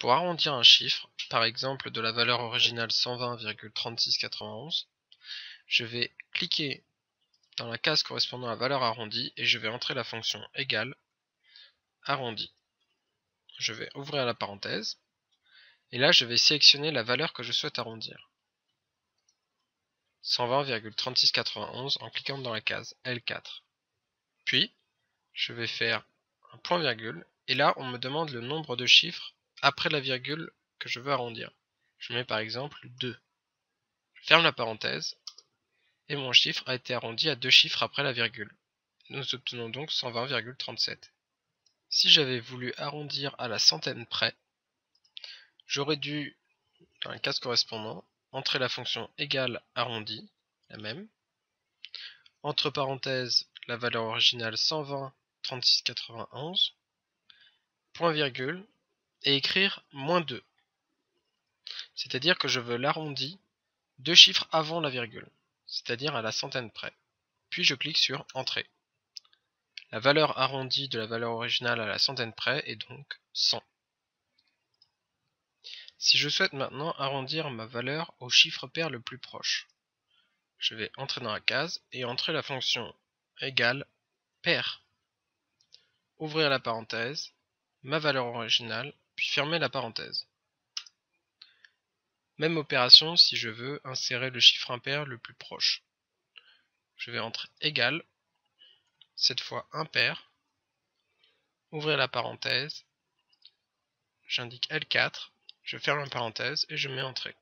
Pour arrondir un chiffre, par exemple de la valeur originale 120,3691, je vais cliquer dans la case correspondant à la valeur arrondie et je vais entrer la fonction égale arrondi. Je vais ouvrir la parenthèse et là je vais sélectionner la valeur que je souhaite arrondir. 120,3691 en cliquant dans la case L4. Puis, je vais faire un point virgule et là on me demande le nombre de chiffres après la virgule que je veux arrondir. Je mets par exemple 2. Je ferme la parenthèse et mon chiffre a été arrondi à 2 chiffres après la virgule. Nous obtenons donc 120,37. Si j'avais voulu arrondir à la centaine près, j'aurais dû, dans la case correspondante, entrer la fonction égale arrondi, la même, entre parenthèses la valeur originale 120,3691, point virgule, et écrire moins 2. C'est-à-dire que je veux l'arrondi 2 chiffres avant la virgule, c'est-à-dire à la centaine près. Puis je clique sur Entrée. La valeur arrondie de la valeur originale à la centaine près est donc 100. Si je souhaite maintenant arrondir ma valeur au chiffre pair le plus proche, je vais entrer dans la case et entrer la fonction égale pair. Ouvrir la parenthèse, ma valeur originale, puis fermer la parenthèse. Même opération si je veux insérer le chiffre impair le plus proche. Je vais entrer égal, cette fois impair, ouvrir la parenthèse, j'indique L4, je ferme la parenthèse et je mets entrée.